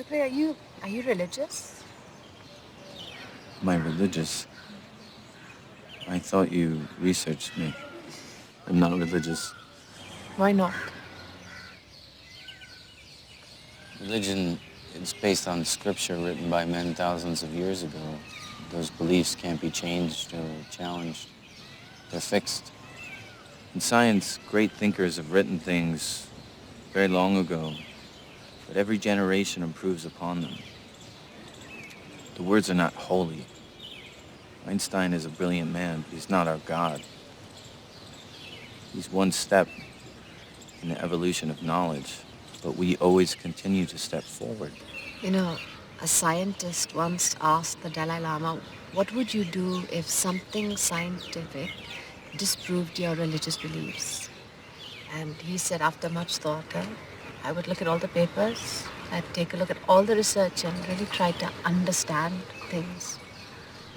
Wait, are you religious? Am I religious? I thought you researched me. I'm not religious. Why not? Religion is based on scripture written by men thousands of years ago. Those beliefs can't be changed or challenged. They're fixed. In science, great thinkers have written things very long ago, but every generation improves upon them. The words are not holy. Einstein is a brilliant man, but he's not our God. He's one step in the evolution of knowledge, but we always continue to step forward. You know, a scientist once asked the Dalai Lama, what would you do if something scientific disproved your religious beliefs? And he said, after much thought, I would look at all the papers, I'd take a look at all the research and really try to understand things.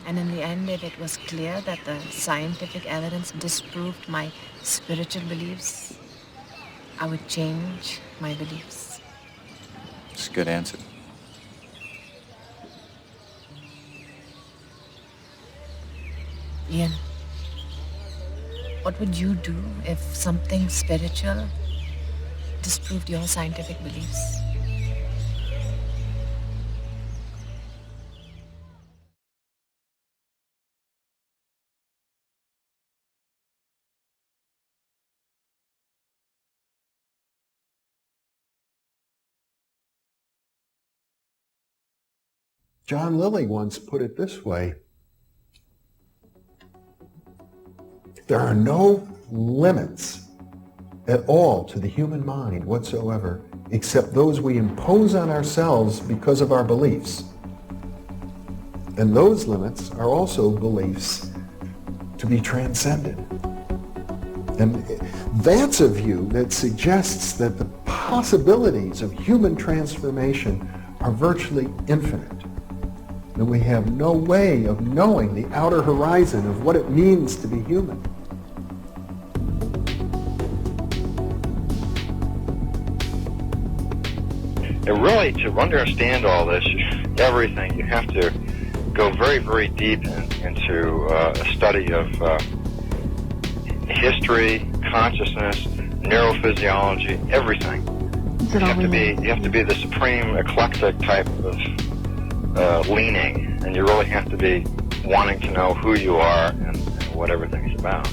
And in the end, if it was clear that the scientific evidence disproved my spiritual beliefs, I would change my beliefs. It's a good answer. Ian, what would you do if something spiritual disproved your scientific beliefs? John Lilly once put it this way: there are no limits at all to the human mind whatsoever, except those we impose on ourselves because of our beliefs. And those limits are also beliefs to be transcended. And that's a view that suggests that the possibilities of human transformation are virtually infinite. And we have no way of knowing the outer horizon of what it means to be human. And really, to understand all this, everything, you have to go very, very deep into a study of history, consciousness, neurophysiology, everything. You have to be the supreme eclectic type of leaning, and you really have to be wanting to know who you are and what everything's about.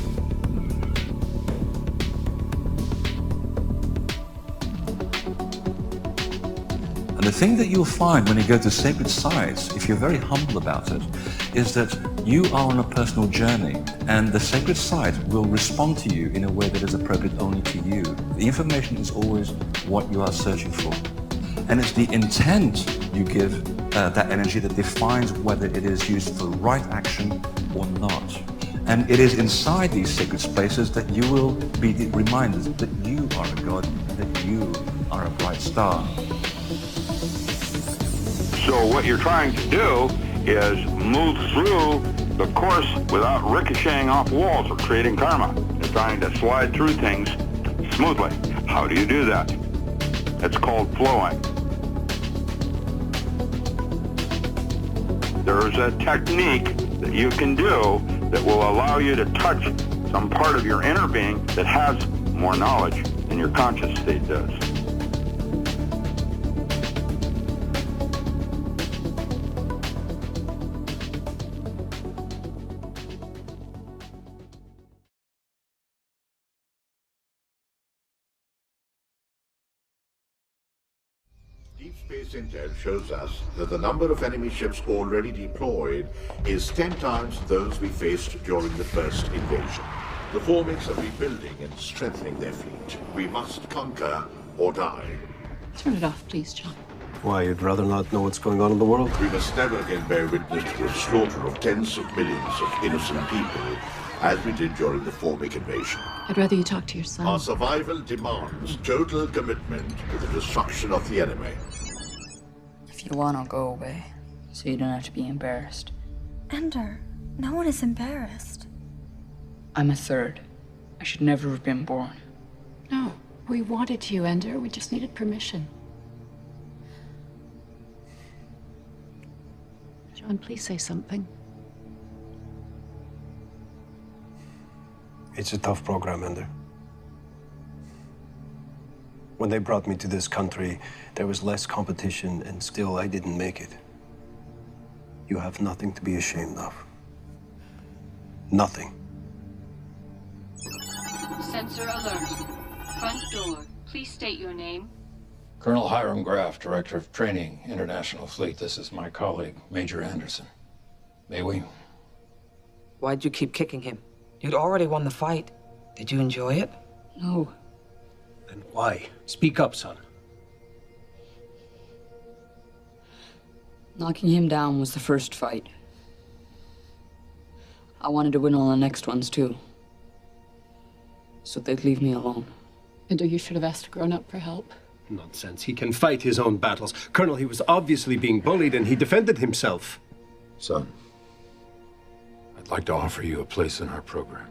And the thing that you'll find when you go to sacred sites, if you're very humble about it, is that you are on a personal journey, and the sacred site will respond to you in a way that is appropriate only to you. The information is always what you are searching for. And it's the intent you give that energy that defines whether it is used for right action or not. And it is inside these sacred spaces that you will be reminded that you are a god, that you are a bright star. So what you're trying to do is move through the course without ricocheting off walls or creating karma. You're trying to slide through things smoothly. How do you do that? It's called flowing. There's a technique that you can do that will allow you to touch some part of your inner being that has more knowledge than your conscious state does. Deep Space Intel shows us that the number of enemy ships already deployed is 10 times those we faced during the first invasion. The Formics are rebuilding and strengthening their fleet. We must conquer or die. Turn it off, please, John. Why, you'd rather not know what's going on in the world? We must never again bear witness to the slaughter of tens of millions of innocent people, as we did during the Formic invasion. I'd rather you talk to your son. Our survival demands total commitment to the destruction of the enemy. If you want, I'll go away, so you don't have to be embarrassed. Ender, no one is embarrassed. I'm a third. I should never have been born. No, we wanted you, Ender. We just needed permission. John, please say something. It's a tough program, Ender. When they brought me to this country, there was less competition, and still I didn't make it. You have nothing to be ashamed of. Nothing. Sensor alert. Front door. Please state your name. Colonel Hiram Graff, Director of Training, International Fleet. This is my colleague, Major Anderson. May we? Why'd you keep kicking him? You'd already won the fight. Did you enjoy it? No. Then why? Speak up, son. Knocking him down was the first fight. I wanted to win all the next ones, too. So they'd leave me alone. Ender, you should have asked a grown-up for help. Nonsense. He can fight his own battles. Colonel, he was obviously being bullied, and he defended himself. Son, I'd like to offer you a place in our program.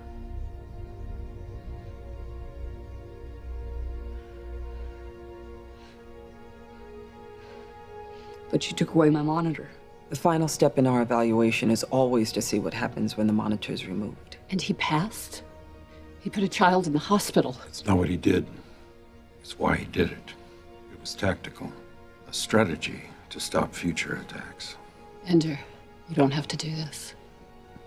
But you took away my monitor. The final step in our evaluation is always to see what happens when the monitor is removed. And he passed? He put a child in the hospital. It's not what he did. It's why he did it. It was tactical. A strategy to stop future attacks. Ender, you don't have to do this.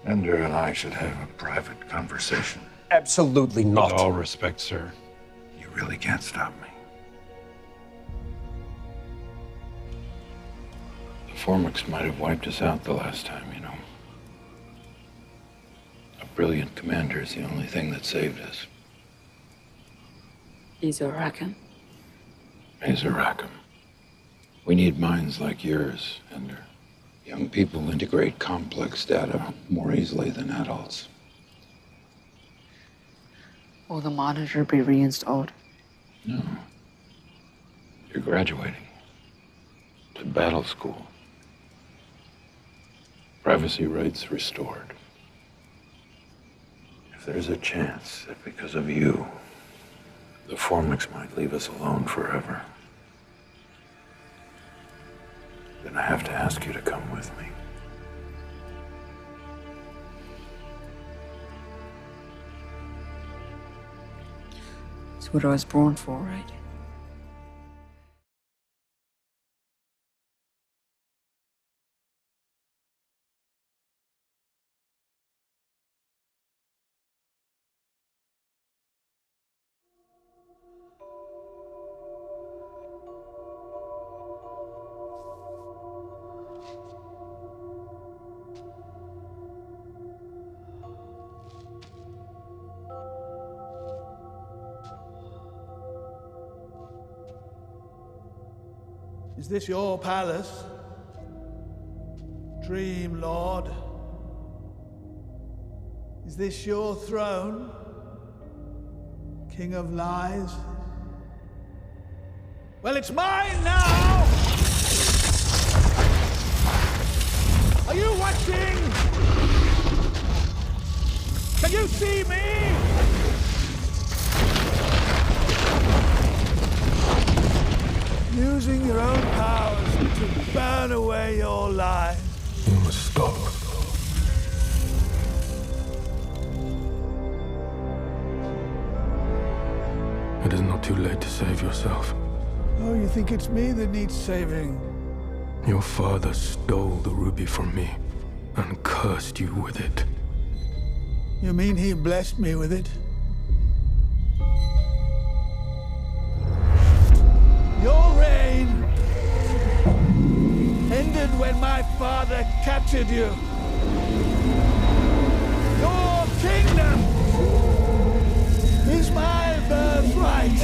Ender and I should have a private conversation. Absolutely not. With all respect, sir, you really can't stop me. The Formix might have wiped us out the last time, you know. A brilliant commander is the only thing that saved us. He's a Rackham. He's a Rackham. We need minds like yours, Ender. Young people integrate complex data more easily than adults. Will the monitor be reinstalled? No. You're graduating to battle school. Privacy rights restored. If there's a chance that because of you, the Formix might leave us alone forever, then I have to ask you to come with me. It's what I was born for, right? Is this your palace, Dream Lord? Is this your throne, King of Lies? Well, it's mine now! Are you watching? Can you see me? Using your own powers to burn away your lives. You must stop. It is not too late to save yourself. Oh, you think it's me that needs saving? Your father stole the ruby from me and cursed you with it. You mean he blessed me with it? Your reign ended when my father captured you. Your kingdom is my birthright.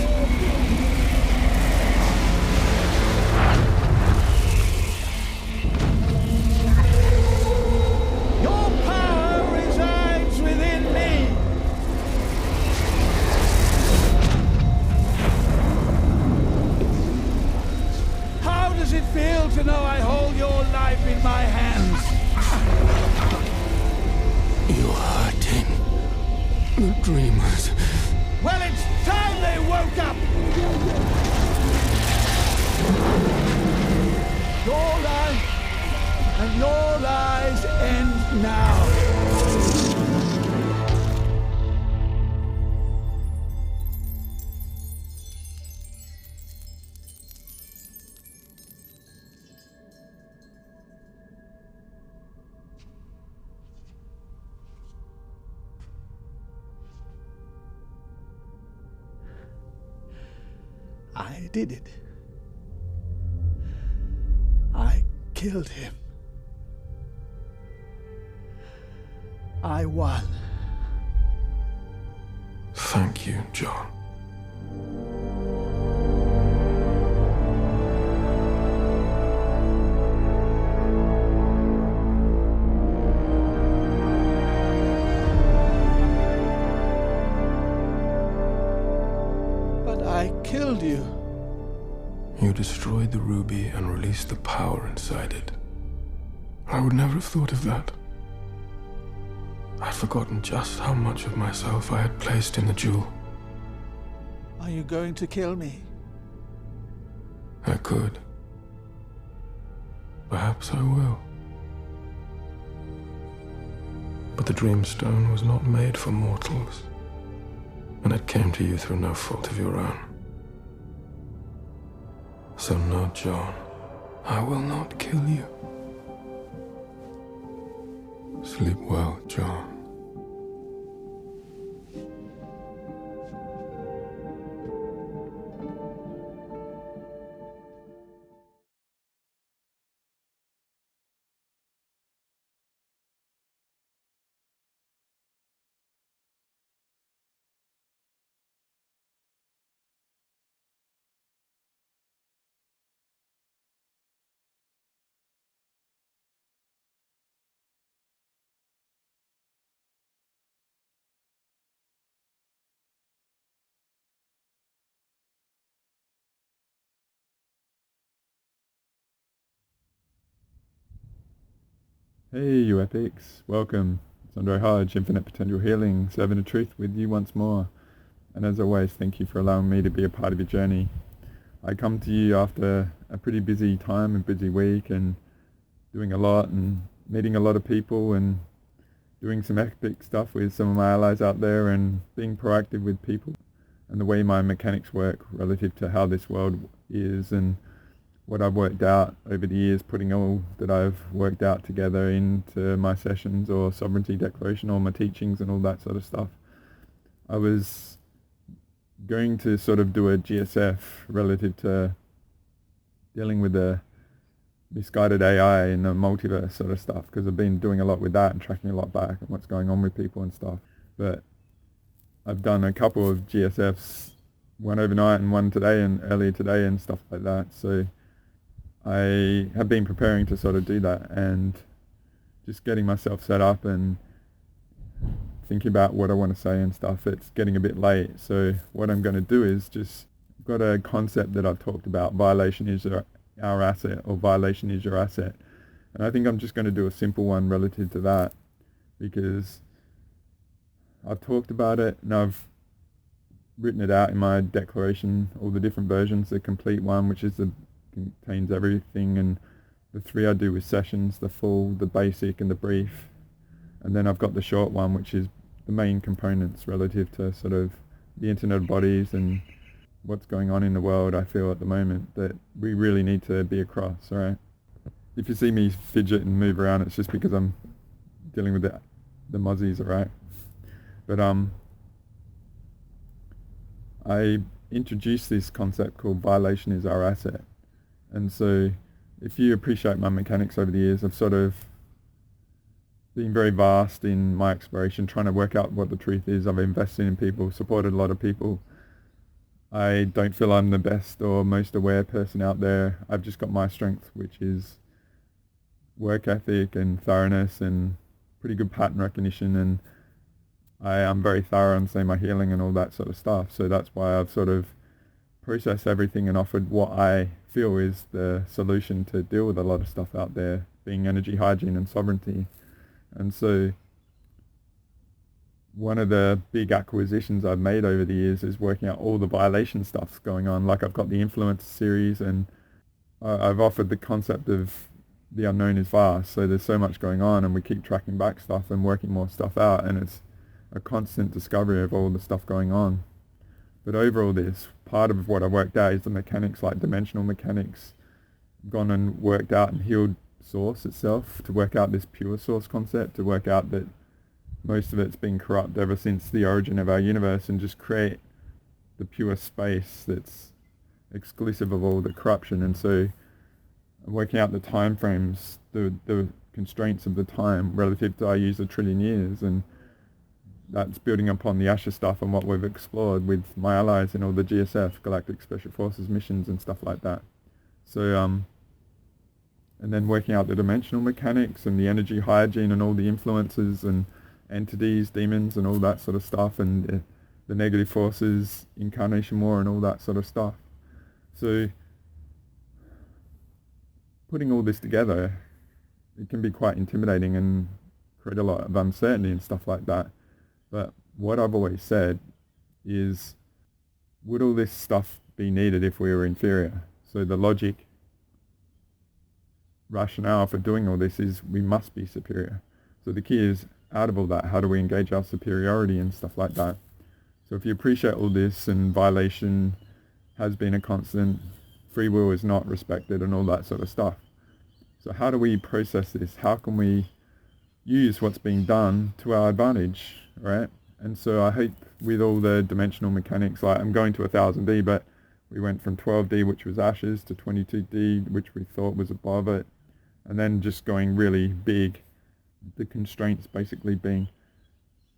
Your power resides within me. How does it feel to know I hold your life in my hands? You're hurting the dreamers. Well, it's time they woke up! Your life and your life now. I did it. I killed him. I won. Thank you, John. But I killed you. You destroyed the ruby and released the power inside it. I would never have thought of that. I'd forgotten just how much of myself I had placed in the jewel. Are you going to kill me? I could. Perhaps I will. But the Dreamstone was not made for mortals, and it came to you through no fault of your own. So no, John, I will not kill you. Sleep well, John. Hey, you epics. Welcome. It's Hodge, Infinite Potential Healing, serving the truth with you once more. And as always, thank you for allowing me to be a part of your journey. I come to you after a pretty busy time, a busy week, and doing a lot and meeting a lot of people and doing some epic stuff with some of my allies out there and being proactive with people and the way my mechanics work relative to how this world is and what I've worked out over the years, putting all that I've worked out together into my sessions or sovereignty declaration or my teachings and all that sort of stuff. I was going to sort of do a GSF relative to dealing with the misguided AI and the multiverse sort of stuff, because I've been doing a lot with that and tracking a lot back and what's going on with people and stuff. But I've done a couple of GSFs, one overnight and one today and earlier today and stuff like that. So I have been preparing to sort of do that and just getting myself set up and thinking about what I want to say and stuff. It's getting a bit late, so what I'm going to do is just got a concept that I've talked about: violation is our asset, or violation is your asset. And I think I'm just going to do a simple one relative to that, because I've talked about it and I've written it out in my declaration, all the different versions, the complete one, which is the contains everything, and the three I do with sessions: the full, the basic, and the brief. And then I've got the short one, which is the main components relative to sort of the Internet of Bodies and what's going on in the world. I feel at the moment that we really need to be across, all right? If you see me fidget and move around, it's just because I'm dealing with the mozzies, all right? But I introduced this concept called violation is our asset. And so if you appreciate my mechanics over the years, I've sort of been very vast in my exploration, trying to work out what the truth is. I've invested in people, supported a lot of people. I don't feel I'm the best or most aware person out there. I've just got my strength, which is work ethic and thoroughness and pretty good pattern recognition. And I am very thorough in, say, my healing and all that sort of stuff. So that's why I've sort of processed everything and offered what I feel is the solution to deal with a lot of stuff out there, being energy hygiene and sovereignty. And so one of the big acquisitions I've made over the years is working out all the violation stuff's going on. Like I've got the influence series, and I've offered the concept of the unknown is vast, so there's so much going on, and we keep tracking back stuff and working more stuff out, and it's a constant discovery of all the stuff going on. But over all this, part of what I worked out is the mechanics, like dimensional mechanics, gone and worked out and healed source itself, to work out this pure source concept, to work out that most of it's been corrupt ever since the origin of our universe, and just create the pure space that's exclusive of all the corruption. And so working out the time frames, the constraints of the time relative to, I use 1 trillion years, and that's building upon the Asher stuff and what we've explored with my allies in all the GSF, Galactic Special Forces missions and stuff like that. So, and then working out the dimensional mechanics and the energy hygiene and all the influences and entities, demons and all that sort of stuff, and the negative forces, incarnation war and all that sort of stuff. So putting all this together, it can be quite intimidating and create a lot of uncertainty and stuff like that. But what I've always said is, would all this stuff be needed if we were inferior? So the logic, rationale for doing all this is we must be superior. So the key is, out of all that, how do we engage our superiority and stuff like that? So if you appreciate all this, and violation has been a constant, free will is not respected and all that sort of stuff. So how do we process this? How can we use what's being done to our advantage, right? And so I hope with all the dimensional mechanics, like I'm going to 1000D, but we went from 12D, which was ashes, to 22D, which we thought was above it, and then just going really big. The constraints basically being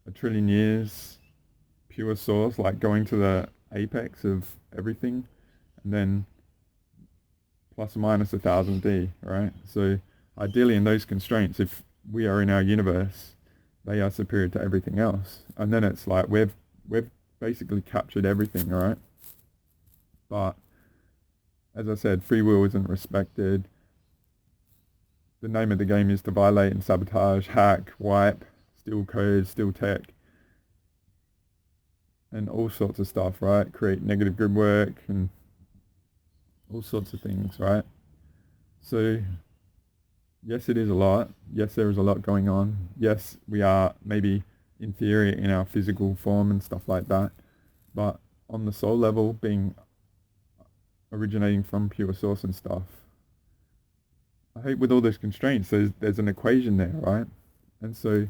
1 trillion years, pure source, like going to the apex of everything, and then plus or minus 1000D, right? So ideally in those constraints, if we are in our universe, they are superior to everything else. And then it's like we've basically captured everything, right? But as I said, free will isn't respected. The name of the game is to violate and sabotage, hack, wipe, steal code, steal tech, and all sorts of stuff, right? Create negative grid work and all sorts of things, right? So yes, it is a lot. Yes, there is a lot going on. Yes, we are maybe inferior in our physical form and stuff like that. But on the soul level, being originating from pure source and stuff, I hope with all those constraints, there's an equation there, right? And so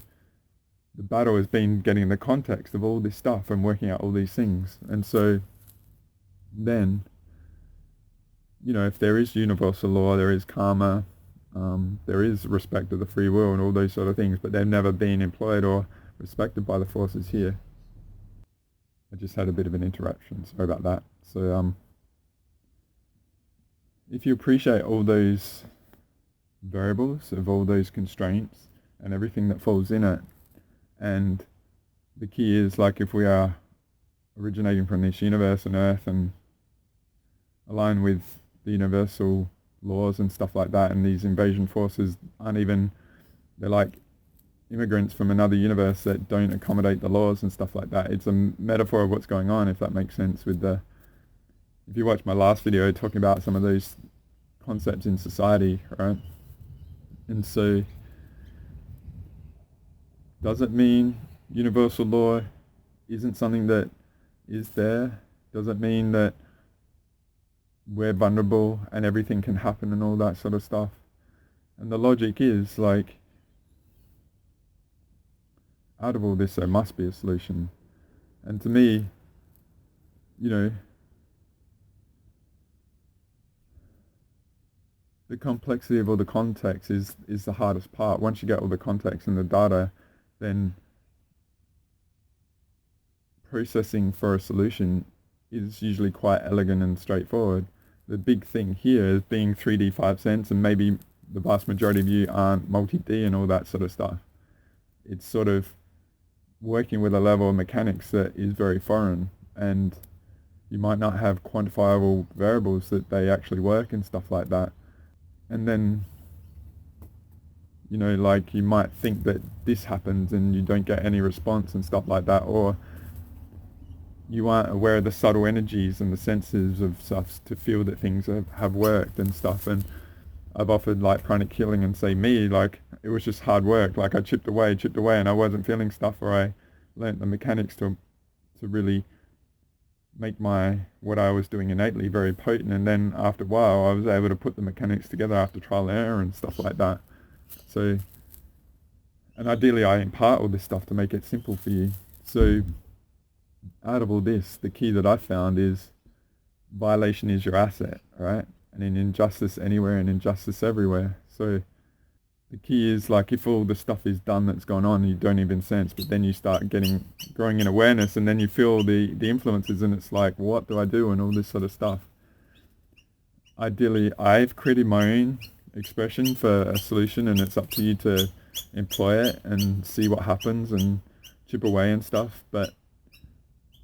the battle has been getting the context of all this stuff and working out all these things. And so then, you know, if there is universal law, there is karma, there is respect of the free will and all those sort of things, but they've never been employed or respected by the forces here. I just had a bit of an interruption, sorry about that. So if you appreciate all those variables of all those constraints and everything that falls in it, and the key is, like, if we are originating from this universe and earth and align with the universal laws and stuff like that, and these invasion forces aren't even, they're like immigrants from another universe that don't accommodate the laws and stuff like that. It's a metaphor of what's going on, if that makes sense. With the, if you watch my last video talking about some of those concepts in society, right? And so does it mean universal law isn't something that is there? Does it mean that we're vulnerable and everything can happen and all that sort of stuff? And the logic is, like, out of all this there must be a solution. And to me, you know, the complexity of all the context is the hardest part. Once you get all the context and the data, then processing for a solution is usually quite elegant and straightforward. The big thing here is being 3D 5 cents, and maybe the vast majority of you aren't multi-D and all that sort of stuff. It's sort of working with a level of mechanics that is very foreign, and you might not have quantifiable variables that they actually work and stuff like that. And then, you know, like, you might think that this happens and you don't get any response and stuff like that, or you aren't aware of the subtle energies and the senses of stuff to feel that things have worked and stuff. And I've offered like pranic healing, and say me, like it was just hard work. Like I chipped away, and I wasn't feeling stuff, or I learnt the mechanics to really make what I was doing innately very potent. And then after a while, I was able to put the mechanics together after trial and error and stuff like that. So, and ideally, I impart all this stuff to make it simple for you. So, out of all this, the key that I found is violation is your asset, right? And in injustice anywhere and injustice everywhere. So the key is like if all the stuff is done that's gone on, you don't even sense, but then you start growing in awareness, and then you feel the influences, and it's like, what do I do, and all this sort of stuff. Ideally, I've created my own expression for a solution, and it's up to you to employ it and see what happens and chip away and stuff. But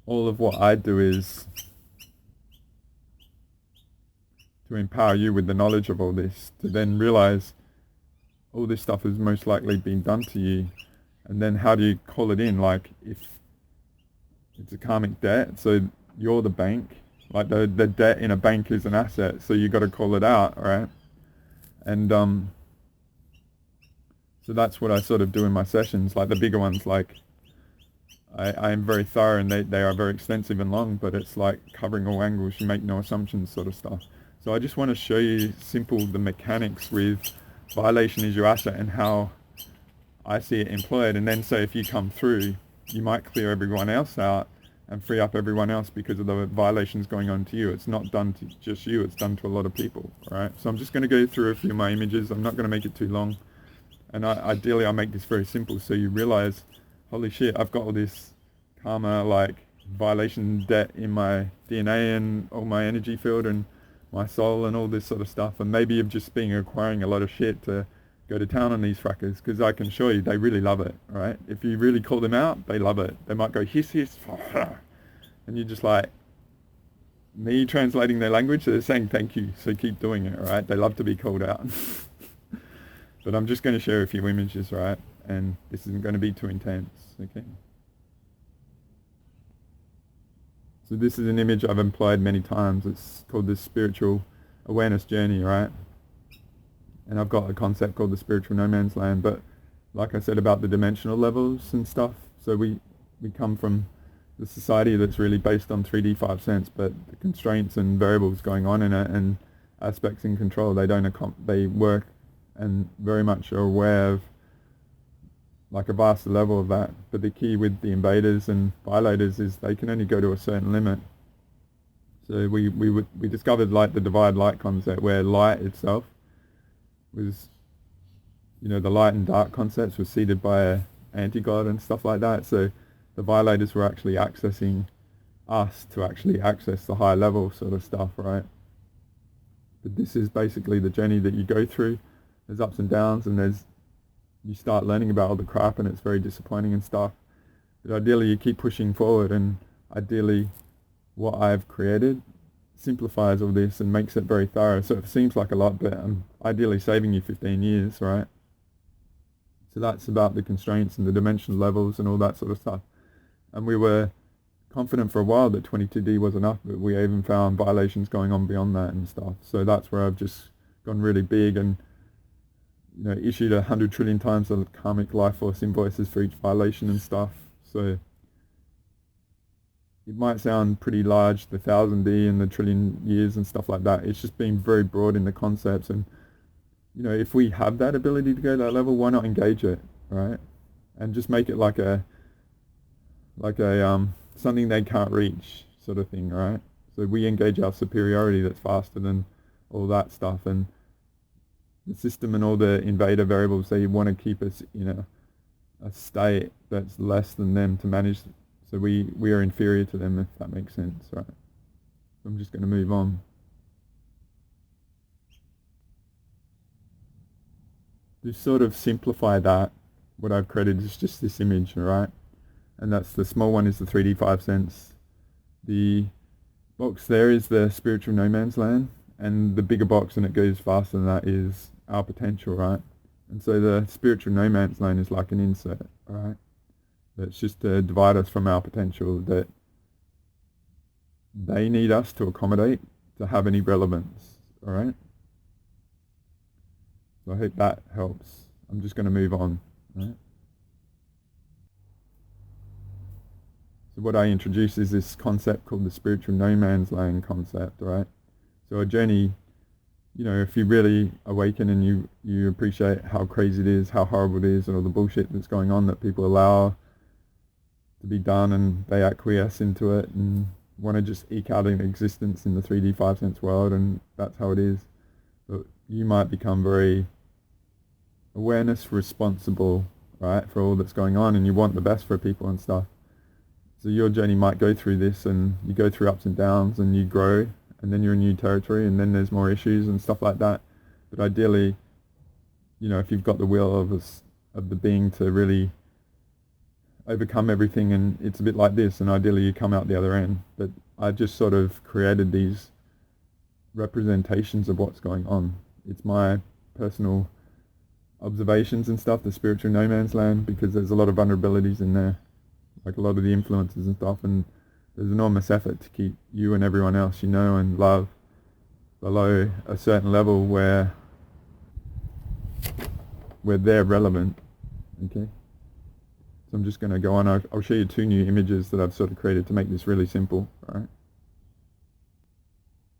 all of what I do is to empower you with the knowledge of all this, to then realize all this stuff has most likely been done to you. And then how do you call it in? Like if it's a karmic debt, so you're the bank, like the debt in a bank is an asset, so you got to call it out, right? And so that's what I sort of do in my sessions, like the bigger ones. Like I am very thorough, and they are very extensive and long, but it's like covering all angles, you make no assumptions sort of stuff. So I just want to show you the mechanics with violation is your asset and how I see it employed. And then say if you come through, you might clear everyone else out and free up everyone else because of the violations going on to you. It's not done to just you, it's done to a lot of people, right? So I'm just going to go through a few of my images. I'm not going to make it too long. And ideally I'll make this very simple so you realize, holy shit, I've got all this karma, like violation debt in my DNA and all my energy field and my soul and all this sort of stuff. And maybe you've just been acquiring a lot of shit to go to town on these frackers, because I can assure you they really love it, right? If you really call them out, they love it. They might go hiss hiss, and you're just like, me translating their language, they're saying thank you, so keep doing it, right? They love to be called out. But I'm just going to share a few images, right? And this isn't going to be too intense, okay? So this is an image I've employed many times. It's called the spiritual awareness journey, right? And I've got a concept called the spiritual no man's land. But like I said about the dimensional levels and stuff, so we come from the society that's really based on 3D 5 sense, but the constraints and variables going on in it and aspects in control, they work and very much are aware of like a vast level of that. But the key with the invaders and violators is they can only go to a certain limit. So we discovered like the divide light concept, where light itself was, the light and dark concepts were seeded by a anti-god and stuff like that. So the violators were actually accessing us to actually access the higher level sort of stuff, right? But this is basically the journey that you go through. There's ups and downs, and you start learning about all the crap, and it's very disappointing and stuff. But ideally you keep pushing forward, and ideally what I've created simplifies all this and makes it very thorough. So it seems like a lot, but I'm ideally saving you 15 years, right? So that's about the constraints and the dimensional levels and all that sort of stuff. And we were confident for a while that 22D was enough, but we even found violations going on beyond that and stuff. So that's where I've just gone really big and issued 100 trillion times the karmic life force invoices for each violation and stuff. So it might sound pretty large, the 1000D and the trillion years and stuff like that. It's just being very broad in the concepts. And, if we have that ability to go to that level, why not engage it, right? And just make it like a something they can't reach sort of thing, right? So we engage our superiority that's faster than all that stuff. And the system and all the invader variables, they want to keep us in a state that's less than them to manage. So we are inferior to them, if that makes sense, right? So I'm just going to move on. To sort of simplify that, what I've created is just this image, right? And that's the small one is the 3D 5 sense. The box there is the spiritual no man's land, and the bigger box, and it goes faster than that, is our potential, right? And so the spiritual no man's land is like an insert, right? That's just to divide us from our potential, that they need us to accommodate to have any relevance, all right? So I hope that helps. I'm just going to move on, right? So what I introduce is this concept called the spiritual no man's land concept, right? So a journey, you know, if you really awaken and you appreciate how crazy it is, how horrible it is, and all the bullshit that's going on that people allow to be done, and they acquiesce into it and want to just eke out an existence in the 3D 5 sense world, and that's how it is. But you might become very awareness responsible, right, for all that's going on, and you want the best for people and stuff. So your journey might go through this, and you go through ups and downs, and you grow, and then you're in new territory, and then there's more issues and stuff like that. But ideally, you know, if you've got the will of the being to really overcome everything, and it's a bit like this, and ideally you come out the other end. But I just sort of created these representations of what's going on. It's my personal observations and stuff, the spiritual no man's land, because there's a lot of vulnerabilities in there, like a lot of the influences and stuff, and there's enormous effort to keep you and everyone else you know and love below a certain level where they're relevant, okay? So I'm just going to go on. I'll show you two new images that I've sort of created to make this really simple, right?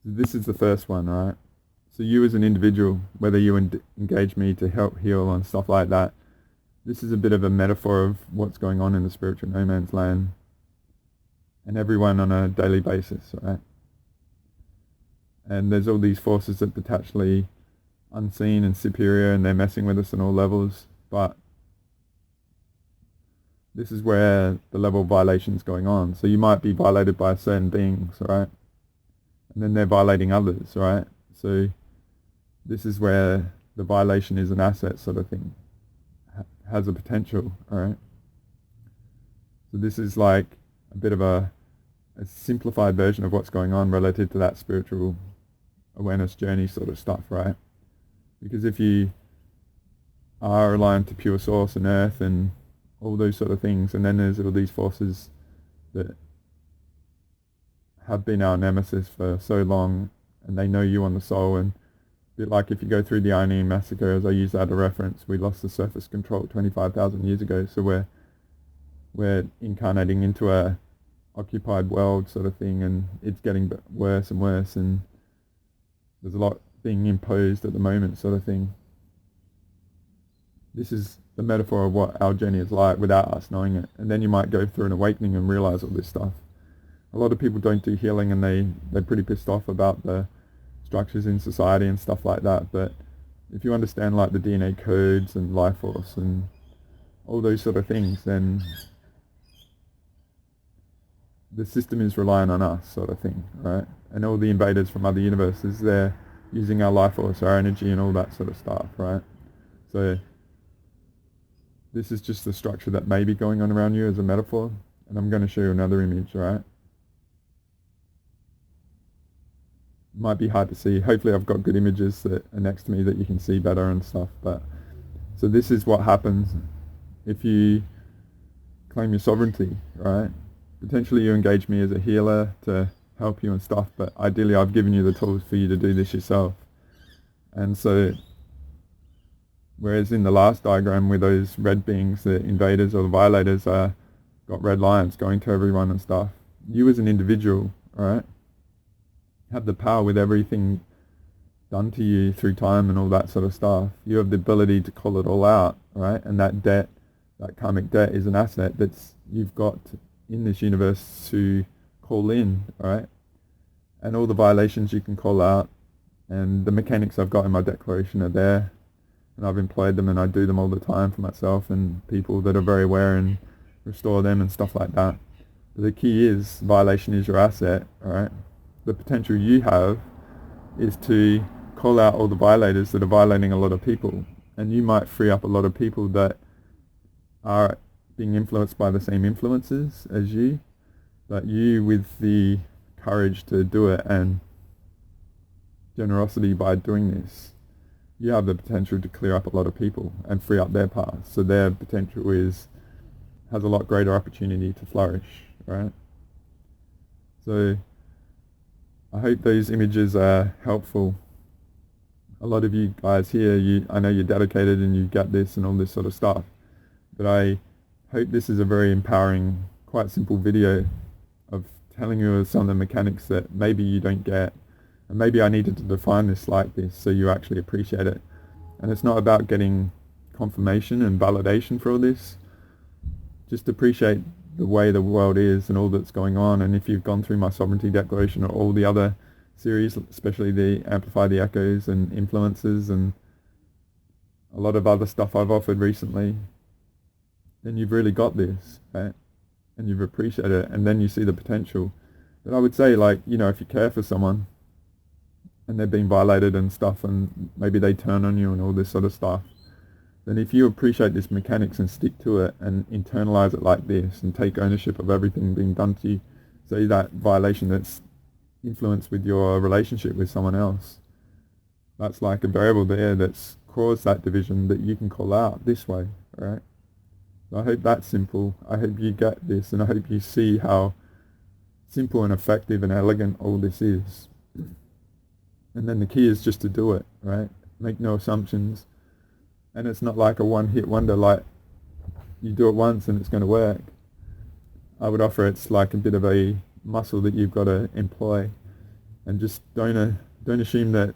So this is the first one, right? So you as an individual, whether you engage me to help heal and stuff like that, this is a bit of a metaphor of what's going on in the spiritual no man's land, and everyone on a daily basis, right? And there's all these forces that detachedly unseen and superior, and they're messing with us on all levels, but this is where the level of violation is going on. So you might be violated by certain beings, right? And then they're violating others, right? So this is where the violation is an asset sort of thing, has a potential, all right? So this is like a bit of a simplified version of what's going on relative to that spiritual awareness journey sort of stuff, right? Because if you are aligned to pure source and earth and all those sort of things, and then there's all these forces that have been our nemesis for so long, and they know you on the soul, and a bit like if you go through the Ionian massacre, as I use that as a reference, we lost the surface control 25,000 years ago, so we're incarnating into a occupied world sort of thing, and it's getting worse and worse, and there's a lot being imposed at the moment sort of thing. This is the metaphor of what our journey is like without us knowing it. And then you might go through an awakening and realize all this stuff. A lot of people don't do healing, and they're pretty pissed off about the structures in society and stuff like that. But if you understand like the DNA codes and life force and all those sort of things, then the system is relying on us sort of thing, right? And all the invaders from other universes, they're using our life force, our energy and all that sort of stuff, right? So this is just the structure that may be going on around you as a metaphor. And I'm going to show you another image, right? Might be hard to see. Hopefully I've got good images that are next to me that you can see better and stuff. But so this is what happens if you claim your sovereignty, right? Potentially you engage me as a healer to help you and stuff, but ideally I've given you the tools for you to do this yourself. And so whereas in the last diagram with those red beings, the invaders or the violators got red lines going to everyone and stuff, you as an individual, right, have the power with everything done to you through time and all that sort of stuff. You have the ability to call it all out, right? And that debt, that karmic debt, is an asset that's you've got in this universe to call in, right? And all the violations you can call out, and the mechanics I've got in my declaration are there, and I've employed them, and I do them all the time for myself and people that are very aware, and restore them and stuff like that. But the key is violation is your asset, right? The potential you have is to call out all the violators that are violating a lot of people, and you might free up a lot of people that are being influenced by the same influences as you, but you with the courage to do it and generosity by doing this, you have the potential to clear up a lot of people and free up their paths. So their potential has a lot greater opportunity to flourish, right? So I hope those images are helpful a lot of you guys here, I know you're dedicated and you get this and all this sort of stuff. But I hope this is a very empowering, quite simple video of telling you some of the mechanics that maybe you don't get. And maybe I needed to define this like this so you actually appreciate it. And it's not about getting confirmation and validation for all this. Just appreciate the way the world is and all that's going on. And if you've gone through my Sovereignty Declaration or all the other series, especially the Amplify the Echoes and Influences and a lot of other stuff I've offered recently, then you've really got this, right? And you've appreciated it, and then you see the potential. But I would say, like, you know, if you care for someone and they're being violated and stuff, and maybe they turn on you and all this sort of stuff, then if you appreciate this mechanics and stick to it and internalize it like this and take ownership of everything being done to you, say that violation that's influenced with your relationship with someone else, that's like a variable there that's caused that division that you can call out this way, right? So I hope that's simple. I hope you get this, and I hope you see how simple and effective and elegant all this is. And then the key is just to do it, right? Make no assumptions. And it's not like a one-hit wonder, like you do it once and it's going to work. I would offer it's like a bit of a muscle that you've got to employ, and just don't assume that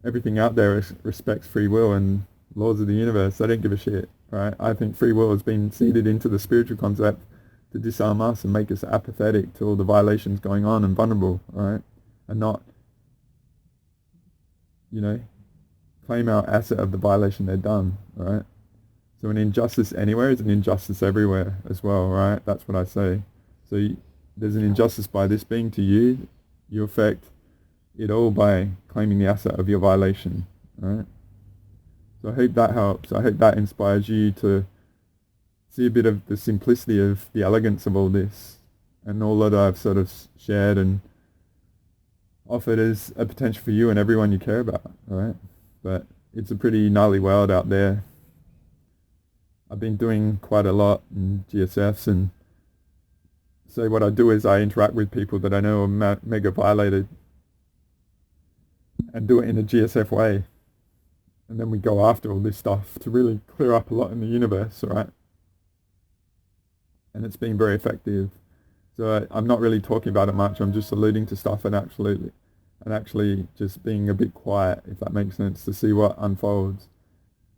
everything out there respects free will and laws of the universe. They don't give a shit, right? I think free will has been seeded into the spiritual concept to disarm us and make us apathetic to all the violations going on and vulnerable, right? And not, you know, claim our asset of the violation they've done, right? So an injustice anywhere is an injustice everywhere as well, right? That's what I say. So there's an injustice by this being to you. You affect it all by claiming the asset of your violation, right? So I hope that helps. I hope that inspires you to see a bit of the simplicity of the elegance of all this and all that I've sort of shared and offered as a potential for you and everyone you care about, right? But it's a pretty gnarly world out there. I've been doing quite a lot in GSFs, and so what I do is I interact with people that I know are mega violated and do it in a GSF way. And then we go after all this stuff to really clear up a lot in the universe, right? And it's been very effective. So I'm not really talking about it much. I'm just alluding to stuff and actually just being a bit quiet, if that makes sense, to see what unfolds.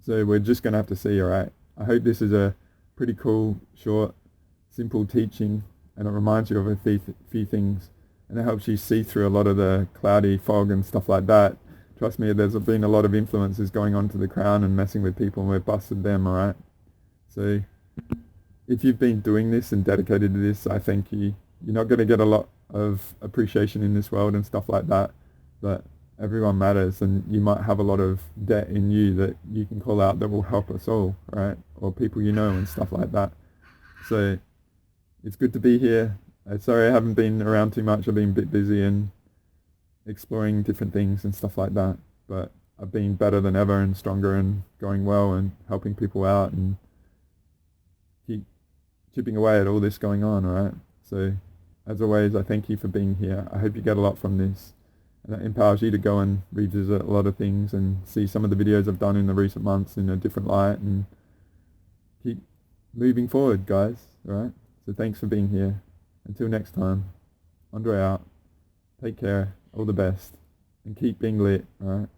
So we're just going to have to see, all right? I hope this is a pretty cool, short, simple teaching, and it reminds you of a few things, and it helps you see through a lot of the cloudy fog and stuff like that. Trust me, there's been a lot of influences going on to the crown and messing with people, and we've busted them, all right? So if you've been doing this and dedicated to this, I thank you. You're not going to get a lot of appreciation in this world and stuff like that, but everyone matters, and you might have a lot of debt in you that you can call out that will help us all, right? Or people you know and stuff like that. So it's good to be here. Sorry I haven't been around too much. I've been a bit busy and exploring different things and stuff like that, but I've been better than ever and stronger and going well and helping people out and keep chipping away at all this going on, all right? So as always, I thank you for being here. I hope you get a lot from this, and it empowers you to go and revisit a lot of things and see some of the videos I've done in the recent months in a different light and keep moving forward, guys, all right? So thanks for being here. Until next time, Andre out. Take care. All the best. And keep being lit, all right?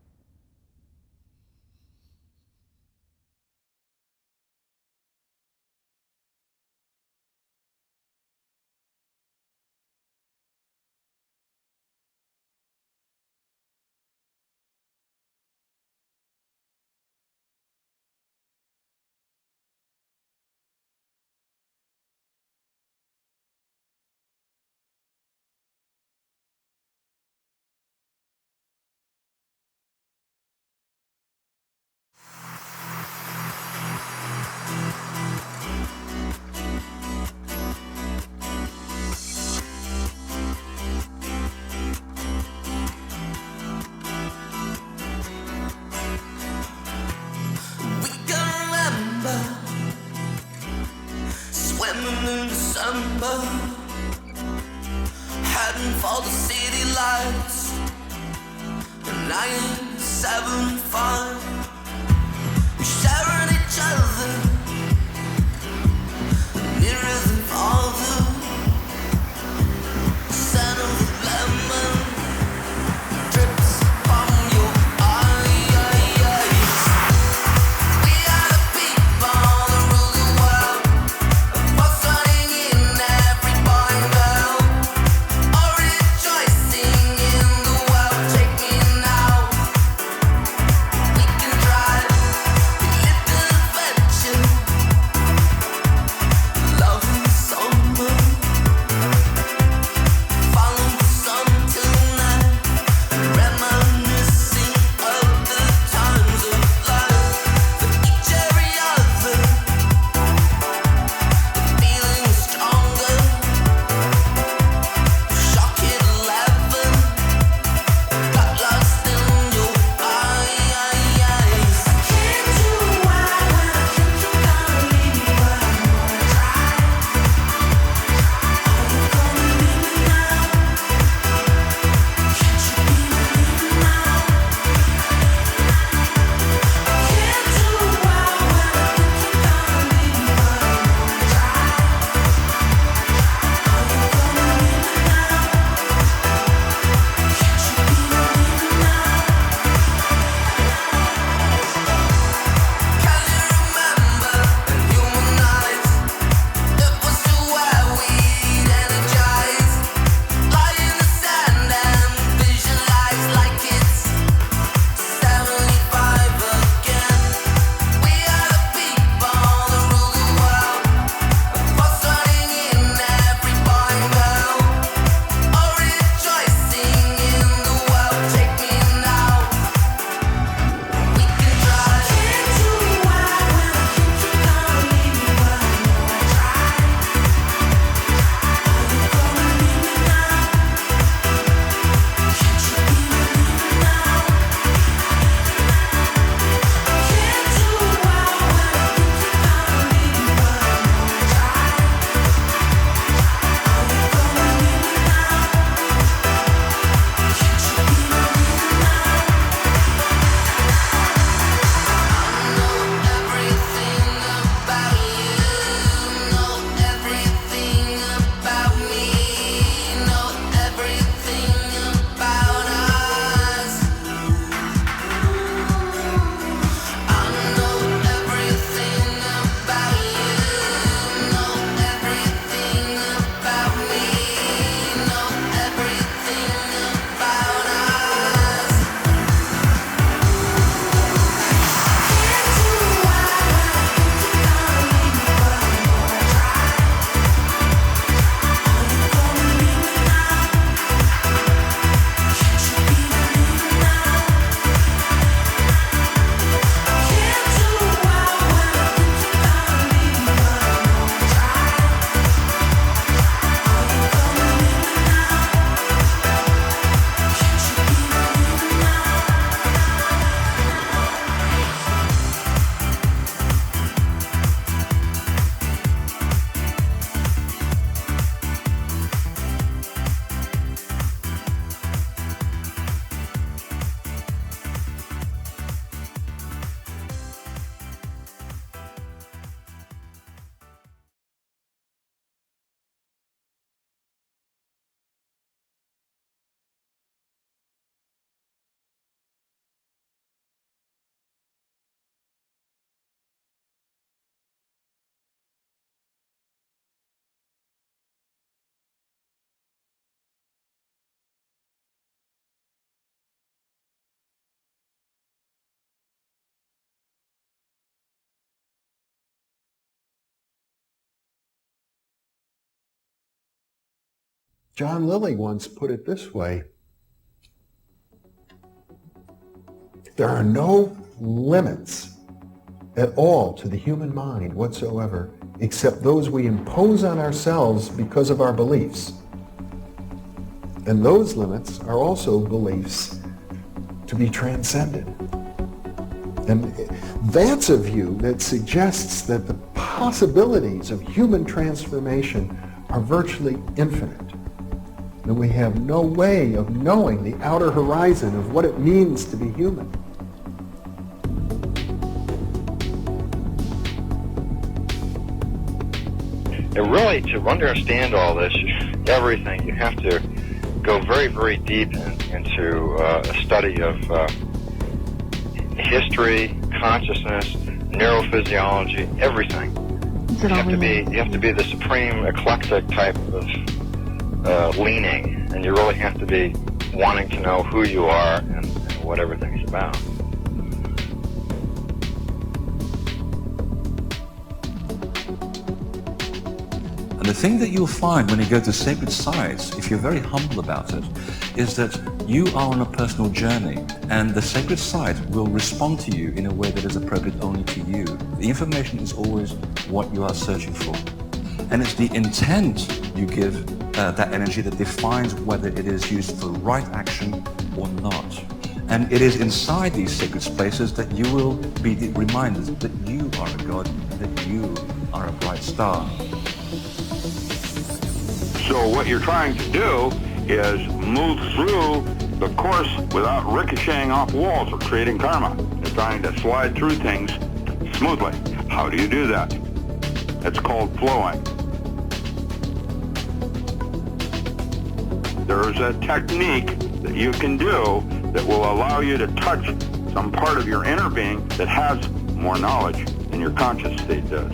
In December, heading for the city lights, and I ain't John Lilly once put it this way: there are no limits at all to the human mind whatsoever, except those we impose on ourselves because of our beliefs. And those limits are also beliefs to be transcended. And that's a view that suggests that the possibilities of human transformation are virtually infinite. And we have no way of knowing the outer horizon of what it means to be human. And really, to understand all this, everything, you have to go very, very deep into a study of history, consciousness, neurophysiology, everything. You have to be the supreme eclectic type of leaning, and you really have to be wanting to know who you are and what everything's about. And the thing that you'll find when you go to sacred sites, if you're very humble about it, is that you are on a personal journey, and the sacred site will respond to you in a way that is appropriate only to you. The information is always what you are searching for. And it's the intent you give that energy that defines whether it is used for right action or not. And it is inside these sacred spaces that you will be reminded that you are a god, that you are a bright star. So what you're trying to do is move through the course without ricocheting off walls or creating karma. You're trying to slide through things smoothly. How do you do that? It's called flowing. There's a technique that you can do that will allow you to touch some part of your inner being that has more knowledge than your conscious state does.